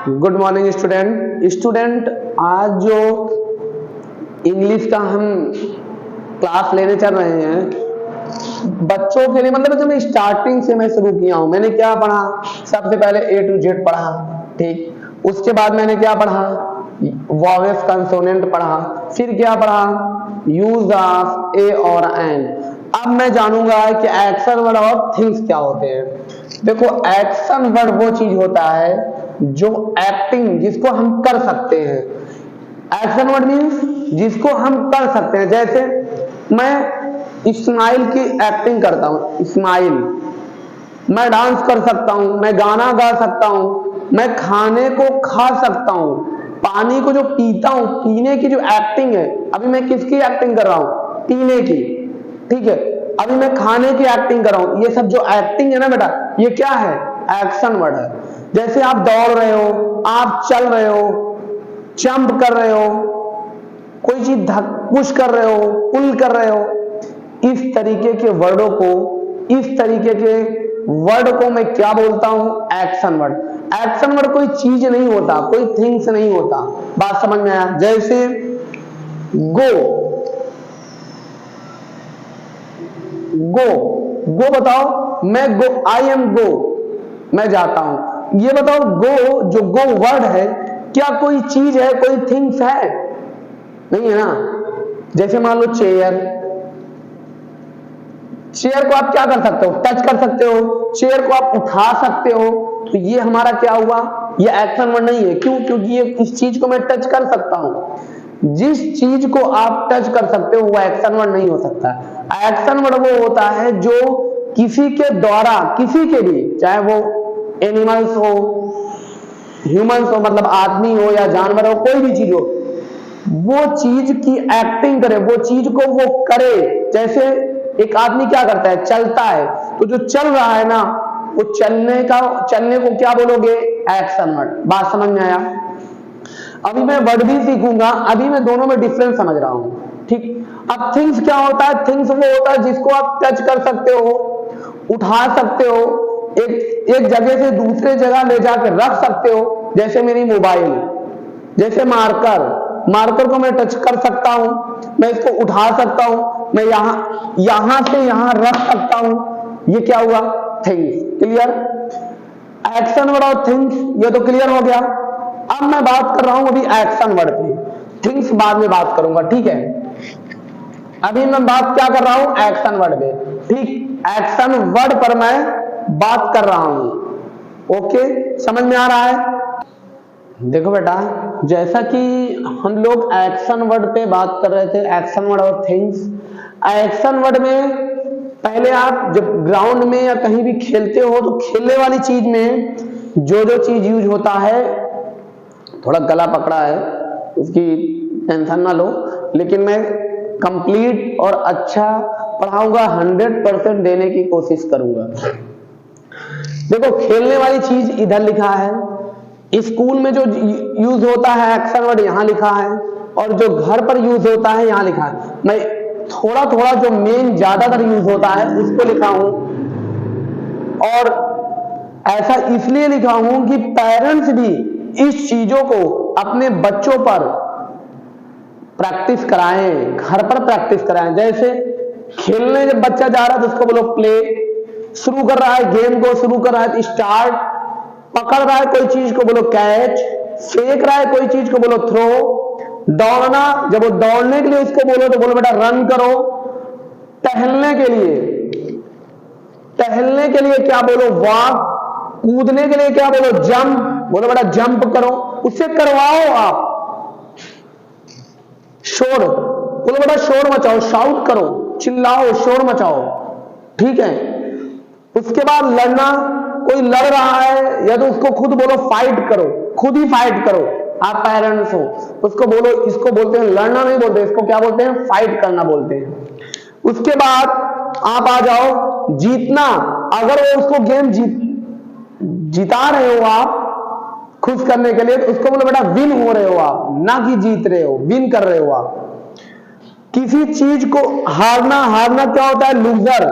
Good morning student. आज जो English का हम क्लास लेने चल रहे हैं बच्चों के लिए, मतलब जब स्टार्टिंग से मैं शुरू किया हूं, मैंने क्या पढ़ा? सबसे पहले A to Z पढ़ा, ठीक। उसके बाद मैंने क्या पढ़ा? वॉवेल्स कंसोनेंट पढ़ा। फिर क्या पढ़ा? यूज ऑफ ए और एन। अब मैं जानूंगा कि एक्शन वर्ड और थिंग्स क्या होते हैं। देखो, एक्शन वर्ड वो चीज होता है जो एक्टिंग, जिसको हम कर सकते हैं। एक्शन वर्ड मीन्स जिसको हम कर सकते हैं। जैसे मैं स्माइल की एक्टिंग करता हूं, स्माइल। मैं डांस कर सकता हूं, मैं गाना गा सकता हूं, मैं खाने को खा सकता हूं, पानी को जो पीता हूं, पीने की जो एक्टिंग है। अभी मैं किसकी एक्टिंग कर रहा हूं? पीने की, ठीक है। अभी मैं खाने की एक्टिंग कर रहा हूं। ये सब जो एक्टिंग है ना बेटा, ये क्या है? एक्शन वर्ड है। जैसे आप दौड़ रहे हो, आप चल रहे हो, जंप कर रहे हो, कोई चीज पुश कर रहे हो, पुल कर रहे हो, इस तरीके के वर्डों को, इस तरीके के वर्ड को मैं क्या बोलता हूं? Action word. एक्शन वर्ड कोई चीज नहीं होता, कोई थिंग्स नहीं होता। बात समझ में आया? जैसे गो, गो बताओ। मैं गो, आई एम गो, मैं जाता हूं। ये बताओ, गो, जो गो वर्ड है, क्या कोई चीज है, कोई थिंग्स है? नहीं है ना। जैसे मान लो चेयर, चेयर को आप क्या कर सकते हो? टच कर सकते हो। चेयर को आप उठा सकते हो। तो ये हमारा क्या हुआ? ये एक्शन वर्ड नहीं है। क्यों? क्योंकि ये इस चीज को मैं टच कर सकता हूं। जिस चीज को आप टच कर सकते हो वो एक्शन वर्ड नहीं हो सकता। एक्शन वर्ड वो होता है जो किसी के द्वारा, किसी के भी, चाहे वो एनिमल्स हो, ह्यूमंस हो, मतलब आदमी हो या जानवर हो, कोई भी चीज हो, वो चीज की एक्टिंग करे, वो चीज को वो करे। जैसे एक आदमी क्या करता है? चलता है। तो जो चल रहा है ना, वो चलने को क्या बोलोगे? Action word. बात समझ में आया? अभी मैं वर्ड भी सीखूंगा, अभी मैं दोनों में डिफरेंस समझ रहा हूं, ठीक। अब थिंग्स क्या होता है? थिंग्स वो होता है जिसको आप टच कर सकते हो, उठा सकते हो, एक जगह से दूसरे जगह ले जाकर रख सकते हो। जैसे मेरी मोबाइल, जैसे मार्कर को मैं टच कर सकता हूं, मैं इसको उठा सकता हूं, मैं यहां से यहां रख सकता हूं। ये क्या हुआ? थिंग्स। क्लियर? एक्शन वर्ड और थिंग्स, ये तो क्लियर हो गया। अब मैं बात कर रहा हूं अभी एक्शन वर्ड पे, थिंग्स बाद में बात करूंगा, ठीक है। अभी मैं बात क्या कर रहा हूं? एक्शन वर्ड पे, ठीक। एक्शन वर्ड पर मैं बात कर रहा हूं। ओके, समझ में आ रहा है? देखो बेटा, जैसा कि हम लोग एक्शन वर्ड पे बात कर रहे थे, एक्शन वर्ड और थिंग्स। एक्शन वर्ड में पहले आप जब ग्राउंड में या कहीं भी खेलते हो, तो खेलने वाली चीज में जो जो चीज यूज होता है, थोड़ा गला पकड़ा है, उसकी टेंशन ना लो, लेकिन मैं कंप्लीट और अच्छा पढ़ाऊंगा, 100% देने की कोशिश करूंगा। देखो, खेलने वाली चीज इधर लिखा है, स्कूल में जो यूज होता है एक्शन वर्ड यहां लिखा है, और जो घर पर यूज होता है यहां लिखा है। मैं थोड़ा थोड़ा जो मेन ज्यादातर यूज होता है उसको लिखा हूं, और ऐसा इसलिए लिखा हूं कि पेरेंट्स भी इस चीजों को अपने बच्चों पर प्रैक्टिस कराएं, घर पर प्रैक्टिस कराएं। जैसे खेलने जब बच्चा जा रहा है तो उसको बोलो प्ले, शुरू कर रहा है गेम को, शुरू कर रहा है स्टार्ट, पकड़ रहा है कोई चीज को बोलो कैच, फेंक रहा है कोई चीज को बोलो थ्रो, दौड़ना, जब वो दौड़ने के लिए उसको बोलो तो बोलो बेटा रन करो। टहलने के लिए क्या बोलो? वॉक। कूदने के लिए क्या बोलो? जंप, बोलो बेटा जंप करो, उससे करवाओ आप। शोर, बोलो बेटा शोर मचाओ, शाउट करो, चिल्लाओ, शोर मचाओ, ठीक है। उसके बाद लड़ना, कोई लड़ रहा है या तो उसको खुद बोलो फाइट करो, खुद ही फाइट करो। आप पेरेंट्स हो, उसको बोलो, इसको बोलते हैं लड़ना नहीं बोलते, इसको क्या बोलते हैं? फाइट करना बोलते हैं। उसके बाद आप आ जाओ जीतना। अगर वो उसको गेम जिता रहे हो आप खुश करने के लिए, तो उसको बोलो बेटा विन हो रहे हो आप, ना कि जीत रहे हो, विन कर रहे हो आप। किसी चीज को हारना क्या होता है? लूजर।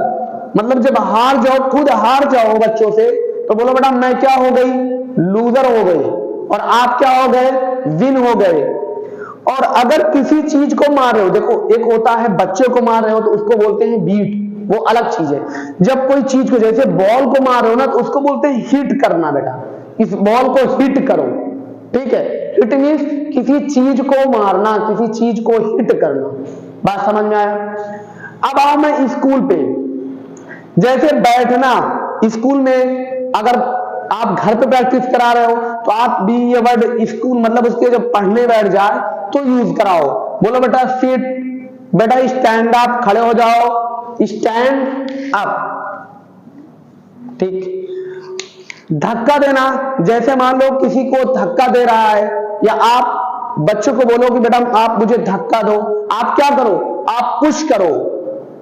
मतलब जब हार जाओ, खुद हार जाओ बच्चों से, तो बोलो बेटा मैं क्या हो गई? लूजर हो गई। और आप क्या हो गए, विन हो गए। और अगर किसी चीज को मार रहे हो, देखो एक होता है बच्चे को मार रहे हो तो उसको बोलते हैं बीट, वो अलग चीज है। जब कोई चीज को, जैसे बॉल को मार रहे हो ना, तो उसको बोलते हैं हिट करना। बेटा इस बॉल को हिट करो, ठीक है। हिट मीन्स किसी चीज को मारना, किसी चीज को हिट करना। बात समझ में आया? अब आओ मैं स्कूल पे, जैसे बैठना, स्कूल में अगर आप घर पे प्रैक्टिस करा रहे हो तो आप भी ये वर्ड स्कूल मतलब उसके जब पढ़ने बैठ जाए तो यूज कराओ। बोलो बेटा सिट, बेटा स्टैंड अप, खड़े हो जाओ, स्टैंड अप, ठीक। धक्का देना, जैसे मान लो किसी को धक्का दे रहा है, या आप बच्चों को बोलो कि बेटा आप मुझे धक्का दो, आप क्या करो, आप पुश करो,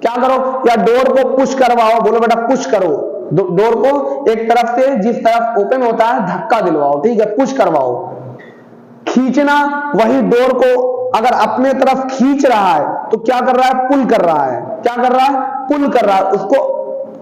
क्या करो, या डोर को पुश करवाओ, बोलो बेटा पुश करो, डोर को एक तरफ से जिस तरफ ओपन होता है धक्का दिलवाओ, ठीक है, पुश करवाओ। खींचना, वही डोर को अगर अपने तरफ खींच रहा है तो क्या कर रहा है, पुल कर रहा है, क्या कर रहा है, पुल कर रहा है, उसको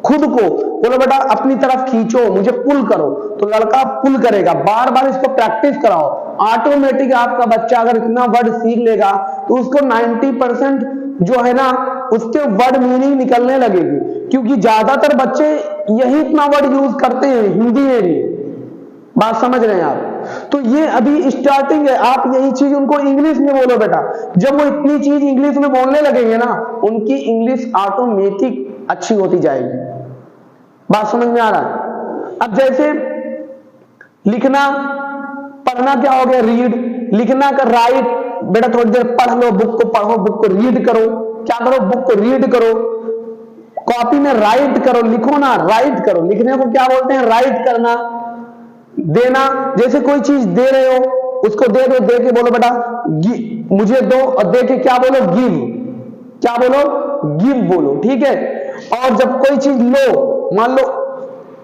खुद को बोलो बेटा अपनी तरफ खींचो, मुझे पुल करो, तो लड़का पुल करेगा। बार बार इसको प्रैक्टिस कराओ, ऑटोमेटिक आपका बच्चा अगर इतना वर्ड सीख लेगा तो उसको 90% जो है ना उसके वर्ड मीनिंग निकलने लगेगी, क्योंकि ज्यादातर बच्चे यही इतना वर्ड यूज करते हैं हिंदी में भी। बात समझ रहे हैं आप? तो ये अभी स्टार्टिंग है, आप यही चीज उनको इंग्लिश में बोलो बेटा। जब वो इतनी चीज इंग्लिश में बोलने लगेंगे ना, उनकी इंग्लिश ऑटोमेटिक अच्छी होती जाएगी। बात समझ में आ रहा है? अब जैसे लिखना, पढ़ना क्या हो गया, रीड, लिखना का राइट, बेटा थोड़ी देर पढ़ लो, बुक को पढ़ो, बुक को रीड करो, क्या करो, बुक को रीड करो, कॉपी में राइट करो, लिखो ना, राइट करो, लिखने को क्या बोलते हैं, राइट करना। देना, जैसे कोई चीज दे रहे हो उसको दे दो, दे के बोलो बेटा मुझे दो, और दे के क्या बोलो, गिव, क्या बोलो, गिव बोलो, ठीक है। और जब कोई चीज लो, मान लो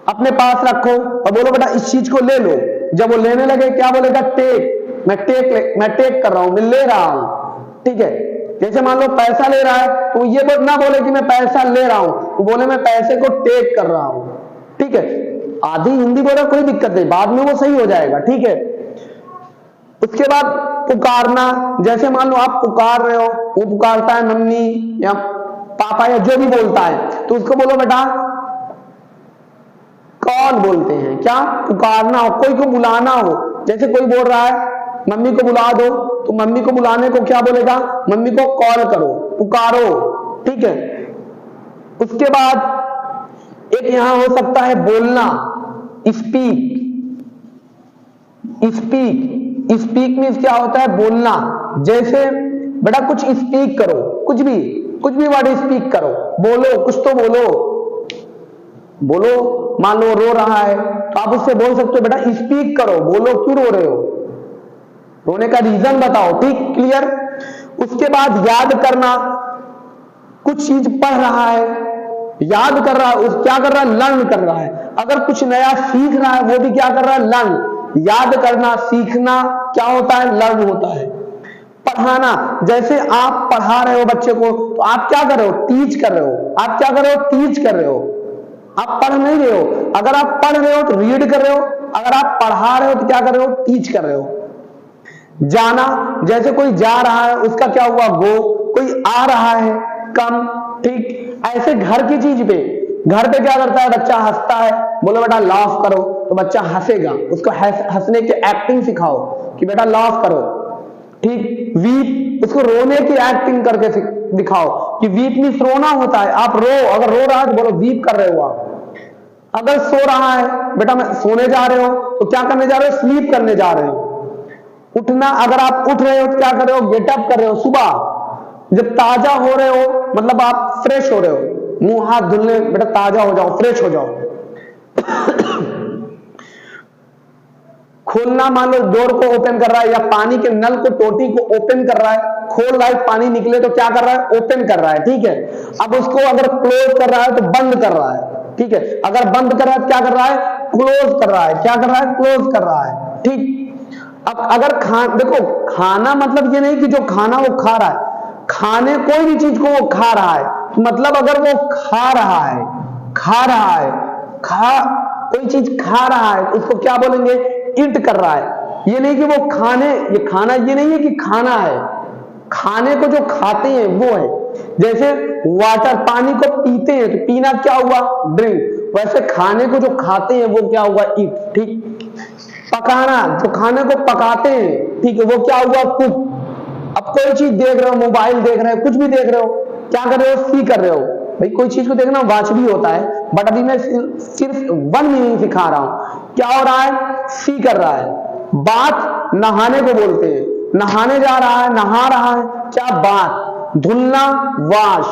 अपने पास रखो और बोलो बेटा इस चीज को ले लो, जब वो लेने लगे क्या बोलेगा, टेक, मैं टेक कर रहा हूं, मैं ले रहा हूं, ठीक है। जैसे मान लो पैसा ले रहा है तो ये ना बोले कि मैं पैसा ले रहा हूं, वो बोले मैं पैसे को टेक कर रहा हूं, ठीक है। आधी हिंदी बोला कोई दिक्कत नहीं, बाद में वो सही हो जाएगा, ठीक है। उसके बाद पुकारना, जैसे मान लो आप पुकार रहे हो, वो पुकारता है मम्मी या पापा या जो भी बोलता है, तो उसको बोलो बेटा कॉल बोलते हैं, क्या, पुकारना हो, कोई को बुलाना हो। जैसे कोई बोल रहा है मम्मी को बुला दो, तो मम्मी को बुलाने को क्या बोलेगा, मम्मी को कॉल करो, पुकारो, ठीक है। उसके बाद एक यहां हो सकता है बोलना, स्पीक, स्पीक, स्पीक मीन्स क्या होता है, बोलना। जैसे बेटा कुछ स्पीक करो, कुछ भी वर्ड स्पीक करो, बोलो, कुछ तो बोलो, बोलो। मान लो रो रहा है तो आप उससे बोल सकते हो बेटा स्पीक करो, बोलो क्यों रो रहे हो, रोने का रीजन बताओ, ठीक, क्लियर। उसके बाद याद करना, कुछ चीज पढ़ रहा है, याद कर रहा है, उस क्या कर रहा है, लर्न कर रहा है। अगर कुछ नया सीख रहा है वो भी क्या कर रहा है, लर्न। याद करना, सीखना क्या होता है, लर्न होता है। पढ़ाना, जैसे आप पढ़ा रहे हो बच्चे को तो आप क्या कर रहे हो, टीच कर रहे हो, आप क्या कर रहे हो, टीच कर रहे हो, आप पढ़ नहीं रहे हो। अगर आप पढ़ रहे हो तो रीड कर रहे हो, अगर आप पढ़ा रहे हो तो क्या कर रहे हो, टीच कर रहे हो। जाना, जैसे कोई जा रहा है उसका क्या हुआ, गो, कोई आ रहा है, कम, ठीक। ऐसे घर की चीज पे, घर पे क्या करता है बच्चा, हंसता है, बोलो बेटा लाफ करो, तो बच्चा हंसेगा, उसको हंसने की एक्टिंग सिखाओ कि बेटा लाफ करो, ठीक। वीप, उसको रोने की एक्टिंग करके दिखाओ कि वीप मीन्स रोना होता है, आप रो, अगर रो रहा है तो बोलो वीप कर रहे हो आप। अगर सो रहा है, बेटा मैं सोने जा रहे हो तो क्या करने जा रहे हो, स्लीप करने जा रहे हो। उठना, अगर आप उठ रहे हो तो क्या कर रहे हो, गेटअप कर रहे हो, सुबह जब ताजा हो रहे हो मतलब आप फ्रेश हो रहे हो, मुंह हाथ धुलने, बेटा ताजा हो जाओ, फ्रेश हो जाओ। खोलना, मान लो डोर को ओपन कर रहा है या पानी के नल को, टोटी को ओपन कर रहा है, खोल रहा है, पानी निकले तो क्या कर रहा है, ओपन कर रहा है, ठीक है। अब उसको अगर क्लोज कर रहा है तो बंद कर रहा है, ठीक है। अगर बंद कर रहा है तो क्या कर रहा है, क्लोज कर रहा है, क्या कर रहा है, क्लोज कर रहा है, ठीक। अब अगर देखो खाना मतलब ये नहीं कि जो खाना वो खा रहा है, खाने कोई भी चीज को वो खा रहा है, तो मतलब अगर वो खा रहा है, कोई चीज खा रहा है उसको क्या बोलेंगे, ईट कर रहा है। ये नहीं कि वो खाने, ये खाना ये नहीं है कि खाना है, खाने को जो खाते हैं वो है। जैसे वाटर, पानी को पीते हैं तो पीना क्या हुआ, ड्रिंक, वैसे खाने को जो खाते हैं वो क्या हुआ, ईट। ठीक, पकाना, जो खाने को पकाते हैं, ठीक है, वो क्या हुआ, कुक। अब कोई चीज देख रहे हो, मोबाइल देख रहे हो, कुछ भी देख रहे हो, क्या कर रहे हो, सी कर रहे हो। भाई कोई चीज को देखना वाच भी होता है, बट अभी मैं सिर्फ वन मीनिंग सिखा रहा हूं। क्या हो रहा है, सी कर रहा है। बात नहाने को बोलते हैं, नहाने जा रहा है, नहा रहा है, क्या बात। धुलना, वाश।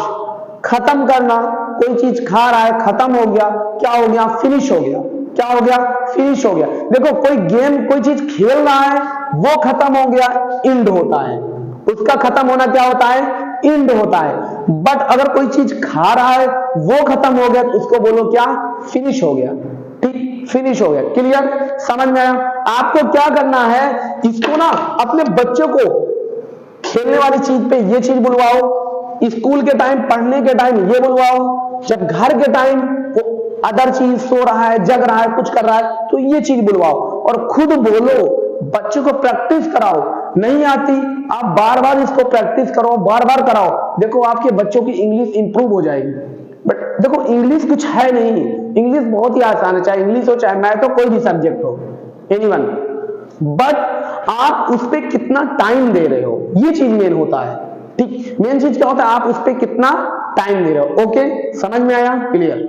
खत्म करना, कोई चीज खा रहा है, खत्म हो गया, क्या हो गया, फिनिश हो गया। क्या हो गया, फिनिश हो गया। देखो कोई गेम, कोई चीज खेल रहा है, वो खत्म हो गया, इंड होता है। उसका खत्म होना क्या होता है, इंड होता है। बट अगर कोई चीज खा रहा है, वो खत्म हो गया, तो उसको बोलो क्या, फिनिश हो गया। ठीक, फिनिश हो गया। क्लियर, समझ में आया। आपको क्या करना है, इसको ना अपने बच्चों को खेलने वाली चीज पे ये चीज बुलवाओ, स्कूल के टाइम, पढ़ने के टाइम ये बुलवाओ, जब घर के टाइम वो अदर चीज, सो रहा है, जग रहा है, कुछ कर रहा है, तो ये चीज बुलवाओ और खुद बोलो, बच्चों को प्रैक्टिस कराओ। नहीं आती, आप बार बार इसको प्रैक्टिस करो, बार बार कराओ, देखो आपके बच्चों की इंग्लिश इंप्रूव हो जाएगी। बट देखो इंग्लिश कुछ है नहीं, इंग्लिश बहुत ही आसान है, चाहे इंग्लिश हो चाहे मैथ हो, कोई भी सब्जेक्ट हो, एनीवन। बट आप उस पर कितना टाइम दे रहे हो, ये चीज मेन होता है। ठीक, मेन चीज क्या होता है, आप उस पर कितना टाइम दे रहे हो। ओके, समझ में आया, क्लियर।